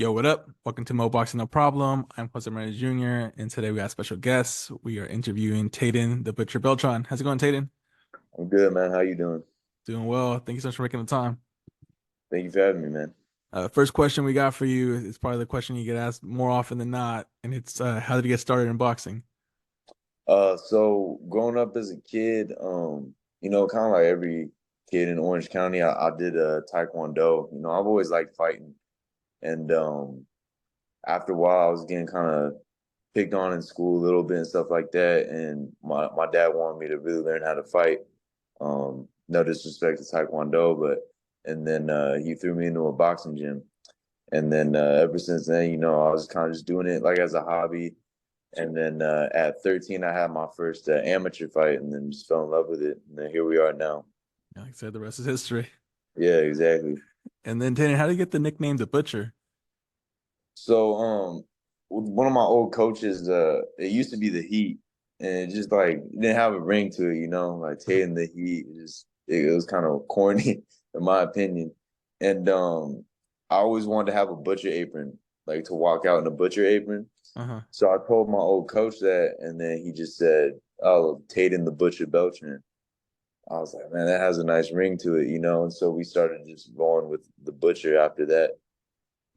Yo, what up? Welcome to Mo Boxing No Problem. I'm Jose Maria Jr. and today we have special guests. We are interviewing Tayden, the Butcher Beltran. How's it going, Tayden? I'm good, man. How you doing? Doing well. Thank you so much for making the time. Thank you for having me, man. First question we got for you is probably the question you get asked more often than not, and it's how did you get started in boxing? So growing up as a kid, kind of like every kid in Orange County, I did Taekwondo. I've always liked fighting, and after a while, I was getting kind of picked on in school a little bit and stuff like that. And my dad wanted me to really learn how to fight. No disrespect to Taekwondo, but and then he threw me into a boxing gym. And then ever since then, I was kind of just doing it like as a hobby. And then at 13, I had my first amateur fight, and then just fell in love with it. And then here we are now. Like I said, the rest is history. Yeah, exactly. And then Tayden, how did you get the nickname the Butcher? So one of my old coaches, it used to be the Heat, and it just like didn't have a ring to it, like Tay the Heat. It was kind of corny in my opinion. And I always wanted to have a butcher apron, like to walk out in a butcher apron. Uh-huh. So I told my old coach that, and then he just said, "Oh, Tayden the Butcher Beltran." I was like, "Man, that has a nice ring to it." And so we started just going with the Butcher after that.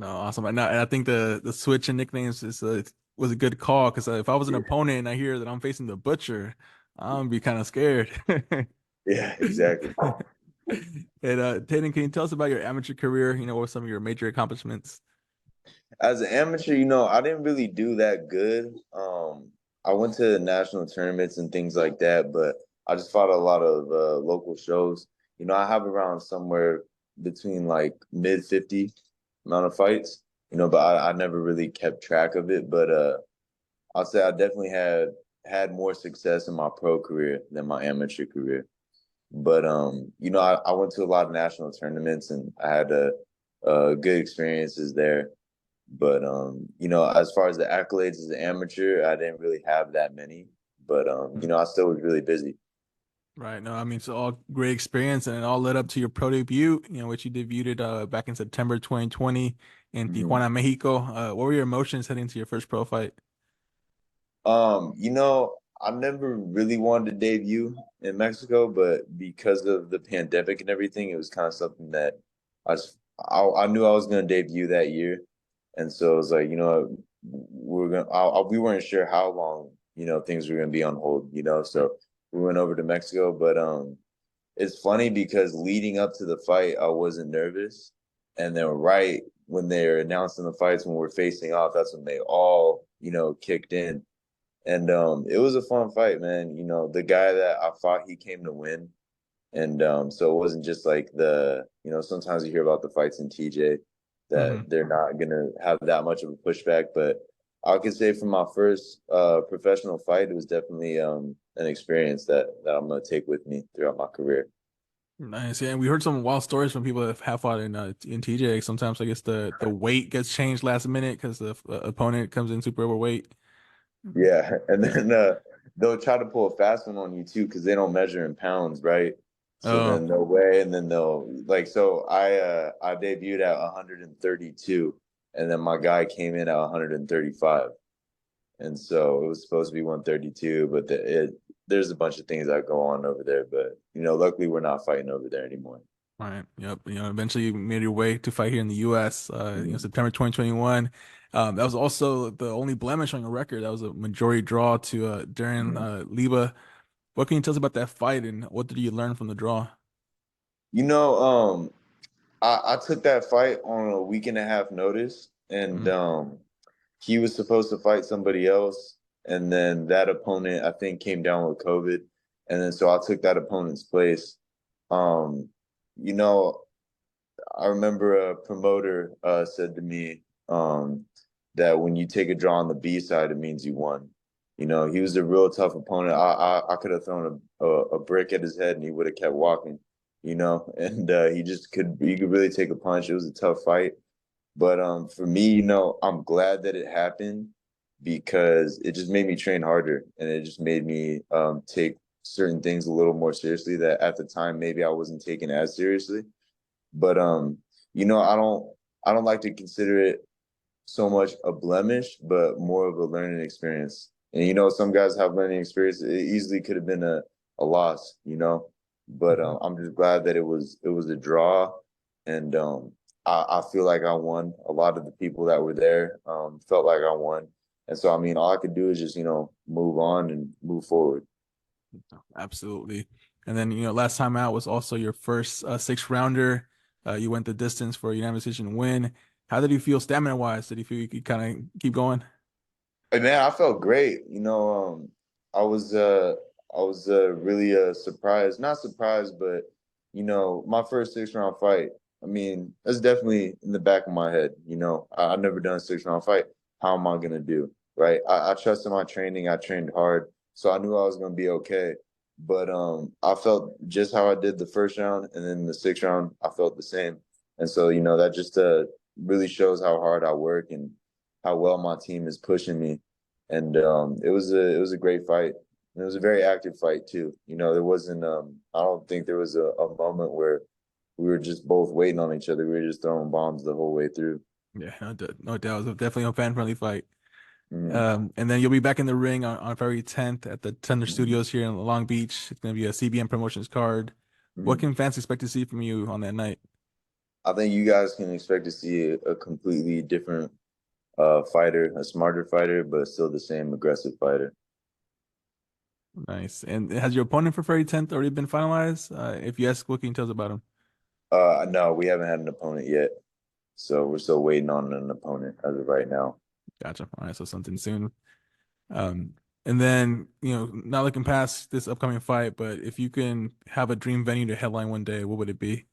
No, awesome. And I think the switch in nicknames was a good call because if I was an opponent and I hear that I'm facing the Butcher, I'm gonna be kind of scared. Yeah, exactly. And Tayden, can you tell us about your amateur career? What were some of your major accomplishments? As an amateur, I didn't really do that good. I went to national tournaments and things like that, but I just fought a lot of local shows. I have around somewhere between like mid 50 amount of fights, but I never really kept track of it. But I'll say I definitely had more success in my pro career than my amateur career. But I went to a lot of national tournaments and I had good experiences there. But as far as the accolades as an amateur, I didn't really have that many. But I still was really busy. Right. No, I mean, it's all great experience and it all led up to your pro debut, which you debuted back in September 2020 in Mhm. Tijuana, Mexico. What were your emotions heading to your first pro fight? I never really wanted to debut in Mexico, but because of the pandemic and everything, it was kind of something that I knew I was going to debut that year, and so it was like, we weren't sure how long things were going to be on hold, so we went over to Mexico, but it's funny because leading up to the fight, I wasn't nervous, and then right when they're announcing the fights when we're facing off, that's when they all kicked in. And it was a fun fight, man. The guy that I fought, he came to win. And so it wasn't just like sometimes you hear about the fights in TJ that Hmm. they're not gonna have that much of a pushback. But I could say for my first professional fight, it was definitely an experience that I'm gonna take with me throughout my career. Nice. Yeah, and we heard some wild stories from people that have fought in TJ. Sometimes I guess the weight gets changed last minute because the opponent comes in super overweight. Mhm. Yeah, and then they'll try to pull a fast one on you too because they don't measure in pounds, right? So Oh, then they'll weigh, and then they'll like. So I debuted at 132, and then my guy came in at 135, and so it was supposed to be 132, but there's a bunch of things that go on over there. But luckily we're not fighting over there anymore. right. Yep. Eventually you made your way to fight here in the US, Mhm. September 2021. That was also the only blemish on your record. That was a majority draw to Darren Mhm. Leba. What can you tell us about that fight and what did you learn from the draw? You know, I took that fight on a week and a half notice, and Mm. he was supposed to fight somebody else, and then that opponent I think came down with COVID, and then so I took that opponent's place. Um, you know, I remember a promoter said to me that when you take a draw on the B side, it means you won. He was a real tough opponent. I could have thrown a brick at his head and he would have kept walking. And he could really take a punch. It was a tough fight. But for me, I'm glad that it happened because it just made me train harder and it just made me take certain things a little more seriously that at the time maybe I wasn't taking as seriously. But I don't like to consider it. so much a blemish, but more of a learning experience. And some guys have learning experience. It easily could have been a loss, but Mhm. I'm just glad that it was a draw, and I feel like I won. A lot of the people that were there felt like I won, and so I mean, all I could do is just move on and move forward. Absolutely. And then, last time out was also your first six rounder. You went the distance for a unanimous decision win. How did you feel stamina wise? Did you feel you could kind of keep going? Hey man, I felt great. I was really surprised. Not surprised, but my first 6 round fight. I mean, that's definitely in the back of my head. I've never done a 6 round fight. How am I gonna do? Right? I trusted my training. I trained hard, so I knew I was gonna be okay. But I felt just how I did the first round, and then the 6th round, I felt the same. And so that just really shows how hard I work and how well my team is pushing me. And it was a great fight. And it was a very active fight too. There wasn't I don't think there was a moment where we were just both waiting on each other. We were just throwing bombs the whole way through. Yeah, no doubt. It was definitely a fan friendly fight. Mm-hmm. And then you'll be back in the ring on February 10th at the Thunder Mm-hmm. Studios here in Long Beach. It's going to be a CBN Promotions card. What Mm-hmm. can fans expect to see from you on that night? I think you guys can expect to see a completely different fighter, a smarter fighter, but still the same aggressive fighter. Nice. And has your opponent for February 10th already been finalized? If yes, what can you tell us about him? No, we haven't had an opponent yet, so we're still waiting on an opponent as of right now. Gotcha. All right, so something soon. Um, and then, not looking past this upcoming fight, but if you can have a dream venue to headline one day, what would it be?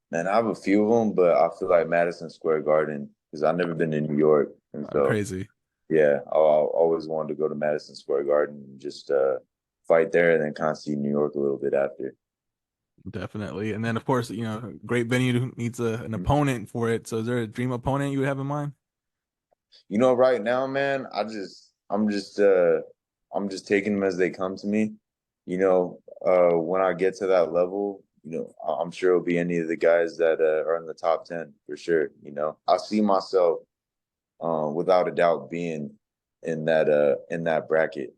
Man, I have a few of them, but I feel like Madison Square Garden because I've never been to New York, and so Crazy. yeah, I always wanted to go to Madison Square Garden and just fight there, and then kind of see New York a little bit after. Definitely. And then, of course, great venue needs an opponent for it. So is there a dream opponent you would have in mind? Right now, man, I'm just taking them as they come to me. When I get to that level, I'm sure it'll be any of the guys that are in the top 10 for sure. I see myself without a doubt being in that bracket.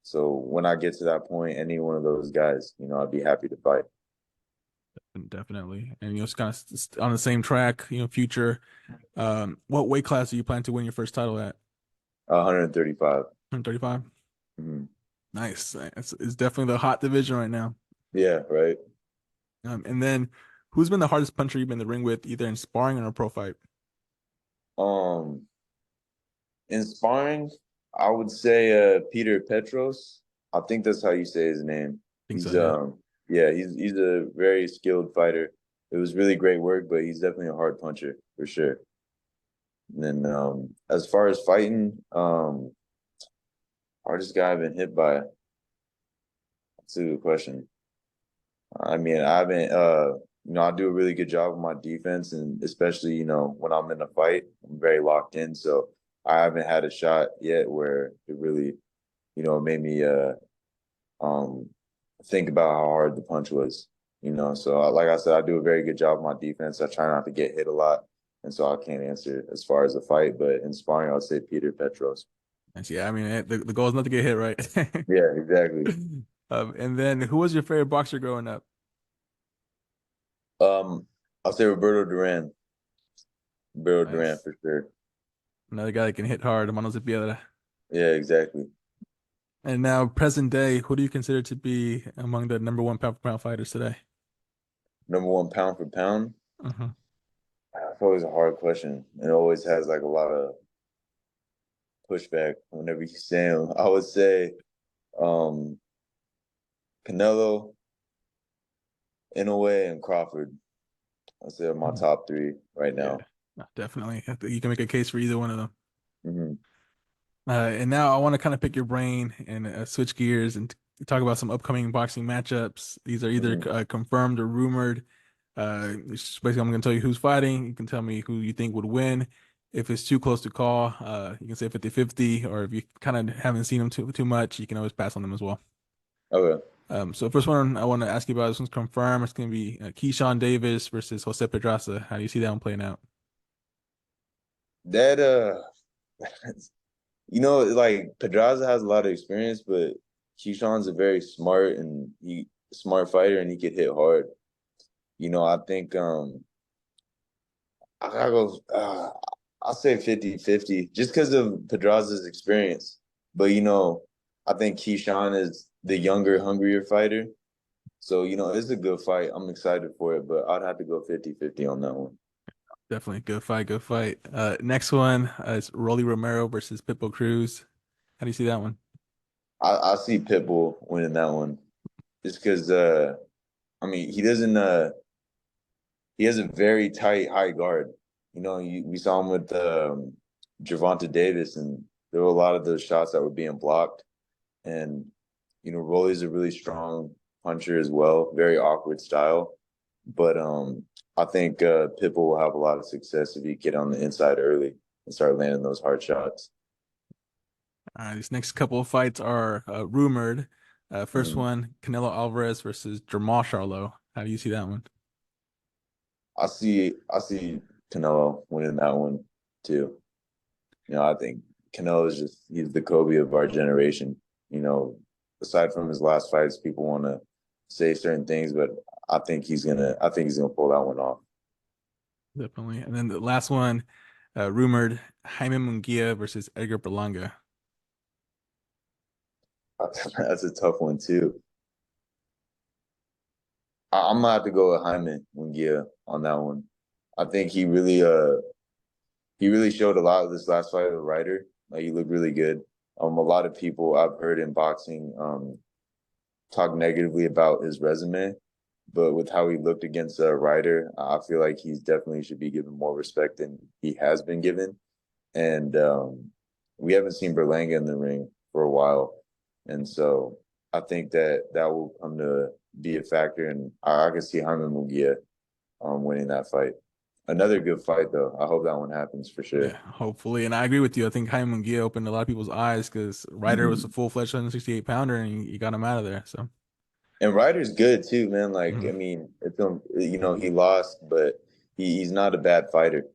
So when I get to that point, any one of those guys, I'd be happy to fight. Definitely. And, it's kind of on the same track, future. What weight class do you plan to win your first title at? 135. 135? Mhm. Nice. It's definitely the hot division right now. Yeah, right. And then who's been the hardest puncher you've been in the ring with, either in sparring or a pro fight? Um, in sparring, I would say Peter Petros. I think that's how you say his name. I think so, He's yeah. yeah, he's a very skilled fighter. It was really great work, but he's definitely a hard puncher for sure. And then as far as fighting, hardest guy I've been hit by. That's a good question. I mean, I haven't I do a really good job with my defense, and especially, when I'm in a fight, I'm very locked in. So I haven't had a shot yet where it really, made me um think about how hard the punch was. So like I said, I do a very good job with my defense. I try not to get hit a lot, and so I can't answer as far as the fight, but in sparring, I would say Peter Petros. And yeah, I mean, the goal is not to get hit, right? Yeah, exactly. And then who was your favorite boxer growing up? I'll say Roberto Duran. Roberto Duran Nice. for sure. Another guy that can hit hard, Manos de Piedra. Yeah, exactly. And now, present day, who do you consider to be among the number one pound for pound fighters today? Number one pound for pound. Uh-huh. That's always a hard question. It always has like a lot of pushback whenever you say them. I would say um Canelo, Inoue, and Crawford. I'd say are my Mhm. top three right Yeah, now. definitely. I think you can make a case for either one of them. Hmm. And now I want to kind of pick your brain and switch gears and talk about some upcoming boxing matchups. These are either Hmm. confirmed or rumored. It's basically, I'm going to tell you who's fighting. You can tell me who you think would win. If it's too close to call, you can say 50-50, or if you kind of haven't seen them too much, you can always pass on them as well. Okay. So first one I want to ask you about, this one's confirmed. It's going to be Keyshawn Davis versus Jose Pedraza. How do you see that one playing out? That like Pedraza has a lot of experience, but Keyshawn's a very smart fighter and he could hit hard. I think I gotta go I'll say 50-50 just because of Pedraza's experience. But I think Keyshawn is the younger, hungrier fighter. So, it's a good fight. I'm excited for it, but I'd have to go 50-50 on that one. Definitely good fight, good fight. Next one is Rolly Romero versus Pitbull Cruz. How do you see that one? I see Pitbull winning that one just because I mean he has a very tight high guard. We saw him with Gervonta Davis, and there were a lot of those shots that were being blocked. And Rolly's a really strong puncher as well, very awkward style. But I think Pitbull will have a lot of success if he get on the inside early and start landing those hard shots. These next couple of fights are rumored. First Mhm. one, Canelo Alvarez versus Jamal Charlo. How do you see that one? I see Canelo winning that one too. I think Canelo is he's the Kobe of our generation. You know, Aside from his last fights, people want to say certain things, but I think he's gonna pull that one off. Definitely. And then the last one, rumored Jaime Munguia versus Edgar Berlanga. That's a tough one too. I'm gonna have to go with Jaime Munguia on that one. I think he really showed a lot of this last fight with Ryder. Like he looked really good. A lot of people I've heard in boxing talk negatively about his resume, but with how he looked against Ryder, I feel like he's definitely should be given more respect than he has been given. And we haven't seen Berlanga in the ring for a while, and so I think that will come to be a factor. And I can see Jaime Munguia winning that fight. Another good fight though. I hope that one happens for sure. Yeah, hopefully. And I agree with you. I think Jaime Munguia opened a lot of people's eyes because Ryder was a Mhm. full-fledged 168 pounder and he got him out of there. So, And Ryder's good too, man. Like, I mhm. mean, he lost, but he's not a bad fighter.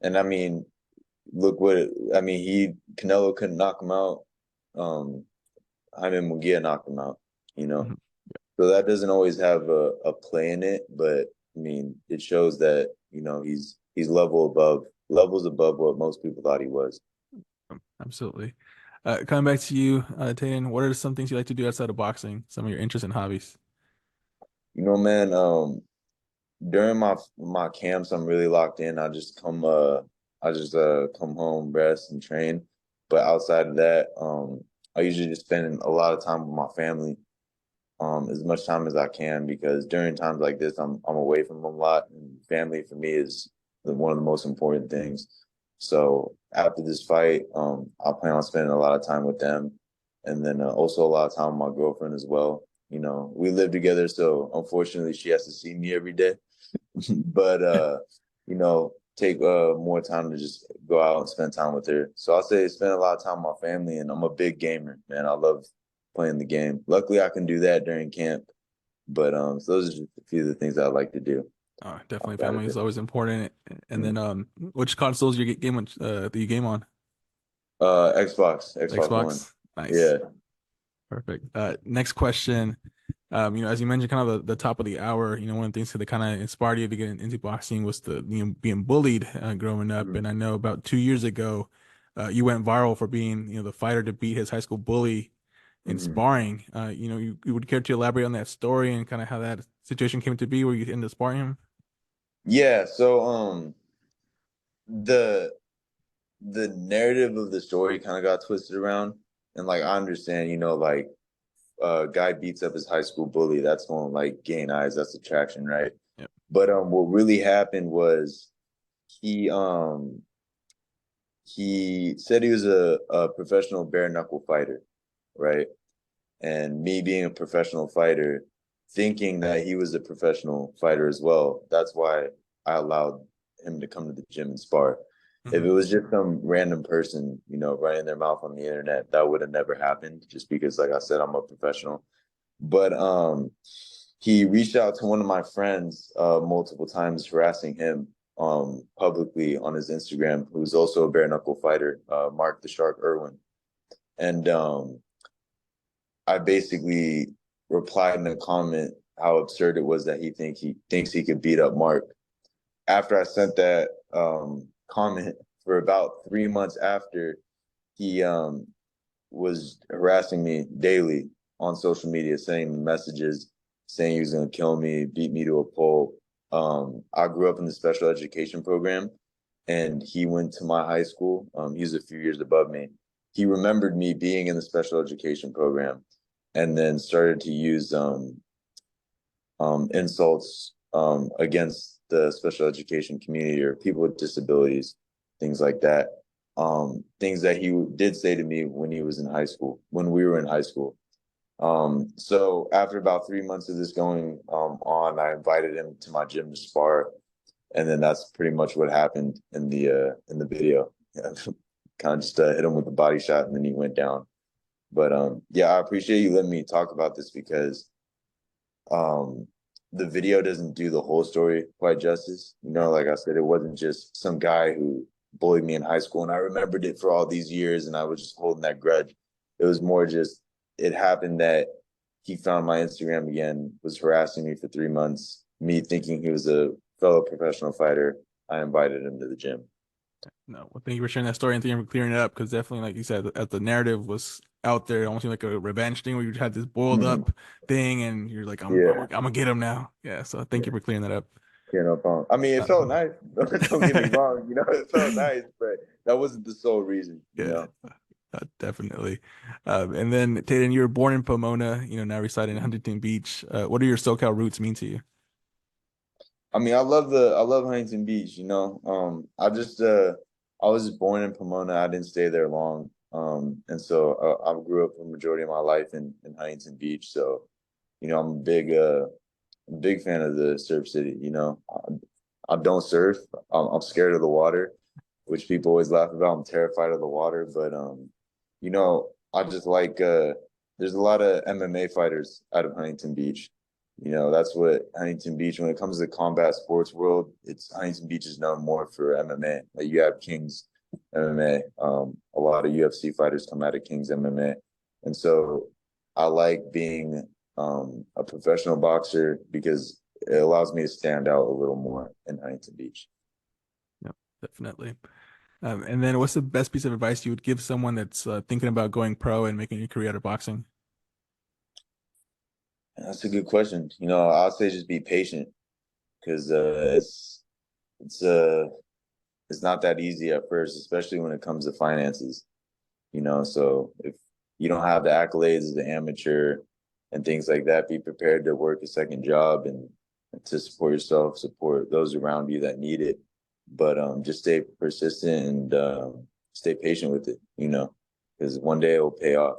And I mean, look what I mean. Canelo couldn't knock him out. Um, Jaime Munguia knocked him out. You know, Mhm. so that doesn't always have a play in it, but I mean, it shows that he's levels above what most people thought he was. Absolutely. Coming back to you, Tayden, what are some things you like to do outside of boxing? Some of your interests and hobbies? Man, during my camps, I'm really locked in. I just come home, rest and train. But outside of that, I usually just spend a lot of time with my family, as much time as I can because during times like this, I'm away from them a lot, and family for me is one of the most important things. So after this fight, I plan on spending a lot of time with them, and then also a lot of time with my girlfriend as well. We live together, so unfortunately, she has to see me every day. But take more time to just go out and spend time with her. So I'll say spend a lot of time with my family, and I'm a big gamer, man. I love playing the game. Luckily, I can do that during camp. But so those are just a few of the things I like to do Definitely outside of family is it. always important. And then Mhm. which consoles you game on do you game on? Xbox One. Xbox? Nice. Yeah. Perfect. Next question. As you mentioned, kind of the top of the hour, one of the things that kind of inspired you to get into boxing was the being bullied growing up. Mhm. And I know about 2 years ago, you went viral for being, the fighter to beat his high school bully in Mhm. sparring. You would care to elaborate on that story and kind of how that situation came to be where you ended up sparring him? Yeah. So the the narrative of the story kind of got twisted around, and like I understand, like guy beats up his high school bully, that's going to like gain eyes, that's attraction, right? Yep. But what really happened was he um he said he was a professional bare knuckle fighter, right? And me being a professional fighter, thinking that he was a professional fighter as well, that's why I allowed him to come to the gym and spar. If Hmm. it was just some random person, running their mouth on the internet, that would have never happened just because, like I said, I'm a professional. But he reached out to one of my friends multiple times harassing him. publicly on his Instagram, who's also a bare knuckle fighter, Mark the Shark Irwin. And I basically replied in a comment how absurd it was that he thinks he could beat up Mark. After I sent that comment, for about 3 months after, he was harassing me daily on social media, sending messages saying he was going to kill me, beat me to a pulp. I grew up in the special education program, and he went to my high school. He was a few years above me. He remembered me being in the special education program, and then started to use insults against the special education community or people with disabilities, things like that. Things that he did say to me when he was in high school, when we were in high school. So after about 3 months of this going on, I invited him to my gym to spar, and then that's pretty much what happened in the video. Kind of just hit him with a body shot, and then he went down. But yeah, I appreciate you letting me talk about this because um, the video doesn't do the whole story quite justice. You know, like I said, it wasn't just some guy who bullied me in high school and I remembered it for all these years and I was just holding that grudge. It was more just it happened that he found my Instagram again, was harassing me for 3 months. Me thinking he was a fellow professional fighter, I invited him to the gym. No, well, thank you for sharing that story and thank you for clearing it up because definitely, like you said, as the narrative was out there, it almost seemed like a revenge thing where you had this boiled Mhm. up thing and you're like, I'm Yeah, gonna get him now. Yeah, so thank yeah, you for clearing that up. yeah, no problem. I mean, it Uh, felt nice. Don't get me wrong, it felt nice, but that wasn't the sole reason, yeah, definitely. And then Tayden, you were born in Pomona, now residing in Huntington Beach. What do your SoCal roots mean to you? I mean, I love Huntington Beach, you know. I was born in Pomona. I didn't stay there long. And so I grew up the majority of my life in Huntington Beach. So, I'm a big fan of the surf city, you know. I don't surf. I'm scared of the water, which people always laugh about. I'm terrified of the water, but I just like there's a lot of MMA fighters out of Huntington Beach. That's what Huntington Beach, when it comes to the combat sports world, it's Huntington Beach is known more for MMA. Like you have King's MMA. A lot of UFC fighters come out of King's MMA. And so I like being a professional boxer because it allows me to stand out a little more in Huntington Beach. Yeah, definitely. And then what's the best piece of advice you would give someone that's thinking about going pro and making a career out of boxing? That's a good question. I'll say just be patient because it's it's not that easy at first, especially when it comes to finances. So if you don't have the accolades as an amateur and things like that, be prepared to work a second job and to support yourself, support those around you that need it. But just stay persistent and stay patient with it, because one day it will pay off.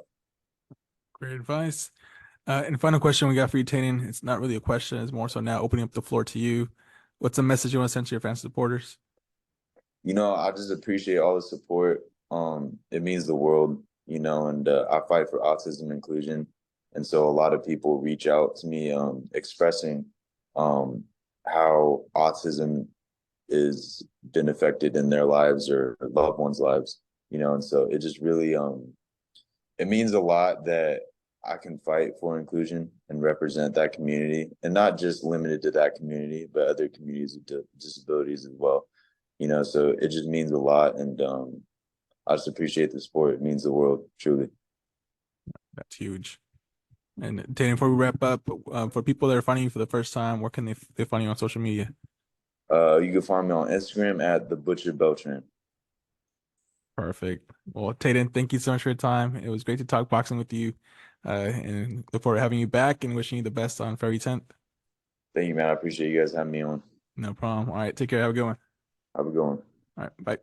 Great advice. And final question we got for you, Tannen. It's not really a question, it's more so now opening up the floor to you. What's the message you want to send to your fans and supporters? I just appreciate all the support. It means the world, and I fight for autism inclusion. And so a lot of people reach out to me expressing um, how autism is been affected in their lives or loved ones' lives, and so it just really it means a lot that I can fight for inclusion and represent that community and not just limited to that community, but other communities with disabilities as well. So it just means a lot. And I just appreciate the sport. It means the world, truly. That's huge. And Tannen, before we wrap up, for people that are finding you for the first time, where can they find you on social media? You can find me on Instagram at the Butcher Beltran. Perfect. Well, Taden, thank you so much for your time. It was great to talk boxing with you. And look forward to having you back and wishing you the best on February 10th. Thank you, man. I appreciate you guys having me on. No problem. All right, take care. Have a good one. Have a good one. All right, bye.